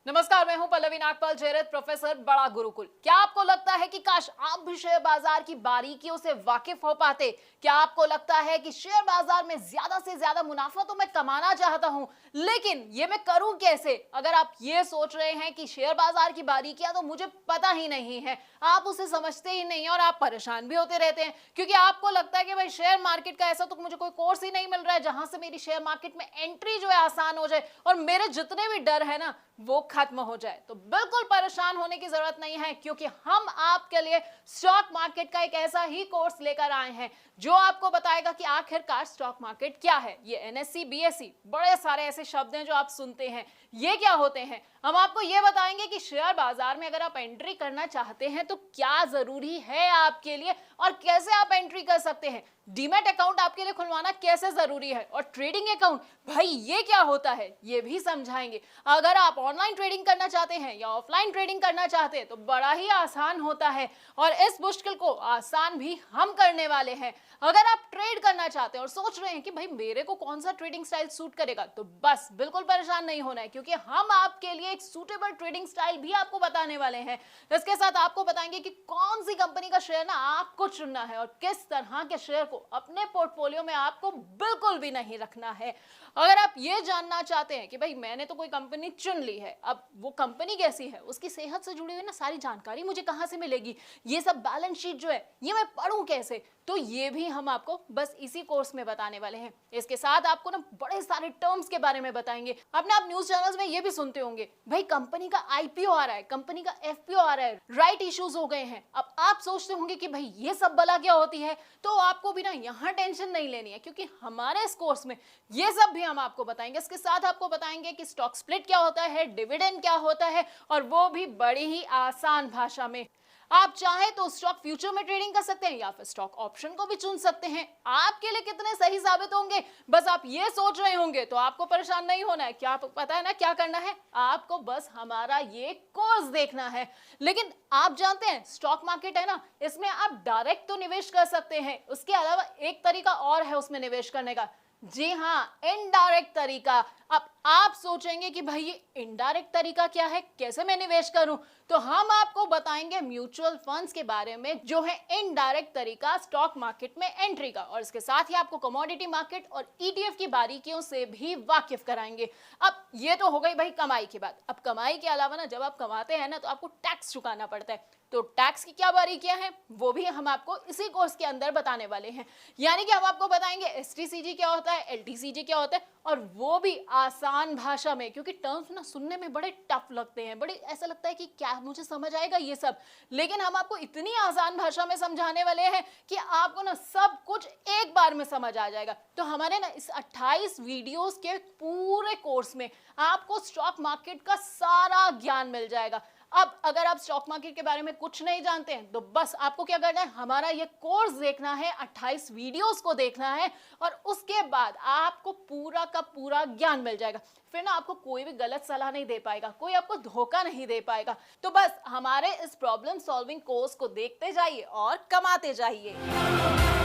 नमस्कार, मैं हूं पल्लवी नागपाल जयरथ, प्रोफेसर बड़ा गुरुकुल। क्या आपको लगता है कि काश आप भी शेयर बाजार की बारीकियों से वाकिफ हो पाते? क्या आपको लगता है कि शेयर बाजार में ज्यादा से ज्यादा मुनाफा तो मैं कमाना चाहता हूं, लेकिन ये मैं करूं कैसे? अगर आप ये सोच रहे हैं कि शेयर बाजार की बारीकियां तो मुझे पता ही नहीं है, आप उसे समझते ही नहीं और आप परेशान भी होते रहते हैं, क्योंकि आपको लगता है कि भाई शेयर मार्केट का ऐसा तो मुझे कोई कोर्स ही नहीं मिल रहा है जहां से मेरी शेयर मार्केट में एंट्री जो है आसान हो जाए और मेरे जितने भी डर है ना वो खत्म हो जाए। तो बिल्कुल परेशाान होने की जरूरत नहीं है, क्योंकि हम आपके लिए स्टॉक मार्केट का एक ऐसा ही कोर्स लेकर आए हैं जो आपको बताएगा कि आखिरकार स्टॉक मार्केट क्या है। ये एनएससी, बीएससी, बड़े सारे ऐसे शब्द हैं जो आप सुनते हैं, ये क्या होते हैं। हम आपको ये बताएंगे कि शेयर बाजार में अगर आप एंट्री करना चाहते हैं तो क्या जरूरी है आपके लिए और कैसे आप एंट्री कर सकते हैं। डीमैट अकाउंट आपके लिए खुलवाना कैसे जरूरी है और ट्रेडिंग अकाउंट भाई ये क्या होता है ये भी समझाएंगे। अगर आप ऑनलाइन ट्रेडिंग करना चाहते हैं या ऑफलाइन ट्रेडिंग करना चाहते हैं तो बड़ा ही आसान होता है और इस मुश्किल को आसान भी हम करने वाले हैं। अगर आप ट्रेड करना चाहते हैं और सोच रहे हैं कि भाई मेरे को कौन सा ट्रेडिंग स्टाइल सूट करेगा, तो बस बिल्कुल परेशान नहीं होना है, क्योंकि हम आपके लिए एक सूटेबल ट्रेडिंग स्टाइल भी आपको बताने वाले हैं। इसके साथ आपको बताएंगे कि कौन सी कंपनी का शेयर ना आपको चुनना है और किस तरह के शेयर को अपने पोर्टफोलियो में आपको बिल्कुल भी नहीं रखना है। अगर आप ये जानना चाहते हैं कि भाई मैंने तो कोई कंपनी चुन ली है, अब वो कंपनी कैसी है, उसकी सेहत से जुड़ी हुई ना सारी जानकारी मुझे कहां से मिलेगी, ये सब बैलेंस शीट जो है ये मैं पढ़ूं कैसे, तो ये भी हम आपको बस इसी कोर्स में बताने वाले हैं। इसके साथ आपको ना बड़े सारे टर्म्स के बारे में बताएंगे। अपने आप न्यूज चैनल्स में ये भी सुनते होंगे भाई कंपनी का आईपीओ आ रहा है, कंपनी का एफपीओ आ रहा है, राइट इश्यूज हो गए हैं। अब आप सोचते होंगे कि भाई ये सब बला क्या होती है, तो आपको भी ना यहाँ टेंशन नहीं लेनी है, क्योंकि हमारे इस कोर्स में ये सब भी हम आपको बताएंगे। इसके साथ आपको बताएंगे कि स्टॉक स्प्लिट क्या होता है, डिविडेंड क्या होता है, और वो भी बड़ी ही आसान भाषा में। आप चाहे तो स्टॉक फ्यूचर में ट्रेडिंग कर सकते हैं या फिर स्टॉक ऑप्शन को भी चुन सकते हैं। आपके लिए कितने सही साबित होंगे बस आप ये सोच रहे होंगे, तो आपको परेशान नहीं होना है। क्या पता है ना क्या करना है, आपको बस हमारा ये कोर्स देखना है। लेकिन आप जानते हैं स्टॉक मार्केट है ना, इसमें आप डायरेक्ट तो निवेश कर सकते हैं, उसके अलावा एक तरीका और है उसमें निवेश करने का। जी हाँ, इनडायरेक्ट तरीका। अब आप सोचेंगे कि भाई ये इनडायरेक्ट तरीका क्या है, कैसे मैं निवेश करूं, तो हम आपको बताएंगे म्यूचुअल फंड्स के बारे में जो है इनडायरेक्ट तरीका स्टॉक मार्केट में एंट्री का, और इसके साथ ही आपको कमोडिटी मार्केट और ईटीएफ की बारीकियों से भी वाकिफ कराएंगे। अब ये तो हो गई भाई कमाई की बात। अब कमाई के अलावा ना जब आप कमाते हैं ना तो आपको टैक्स चुकाना पड़ता है, तो टैक्स की क्या बारीकियां हैं वो भी हम आपको इसी कोर्स के अंदर बताने वाले हैं। यानी कि हम आपको बताएंगे एसटीसीजी क्या होता है, एलटीसीजी क्या होता है, और वो भी आसान भाषा में, क्योंकि टर्म्स ना सुनने में बड़े टफ लगते हैं, बड़े ऐसा लगता है कि क्या मुझे समझ आएगा ये सब, लेकिन हम आपको इतनी आसान भाषा में समझाने वाले हैं कि आपको ना सब कुछ एक बार में समझ आ जाएगा। तो हमारे ना इस 28 वीडियोस के पूरे कोर्स में आपको स्टॉक मार्केट का सारा ज्ञान मिल जाएगा। अब अगर आप स्टॉक मार्केट के बारे में कुछ नहीं जानते हैं तो बस आपको क्या करना है, हमारा ये कोर्स देखना है, 28 वीडियोस को देखना है, और उसके बाद आपको पूरा का पूरा ज्ञान मिल जाएगा। फिर ना आपको कोई भी गलत सलाह नहीं दे पाएगा, कोई आपको धोखा नहीं दे पाएगा। तो बस हमारे इस प्रॉब्लम सॉल्विंग कोर्स को देखते जाइए और कमाते जाइए।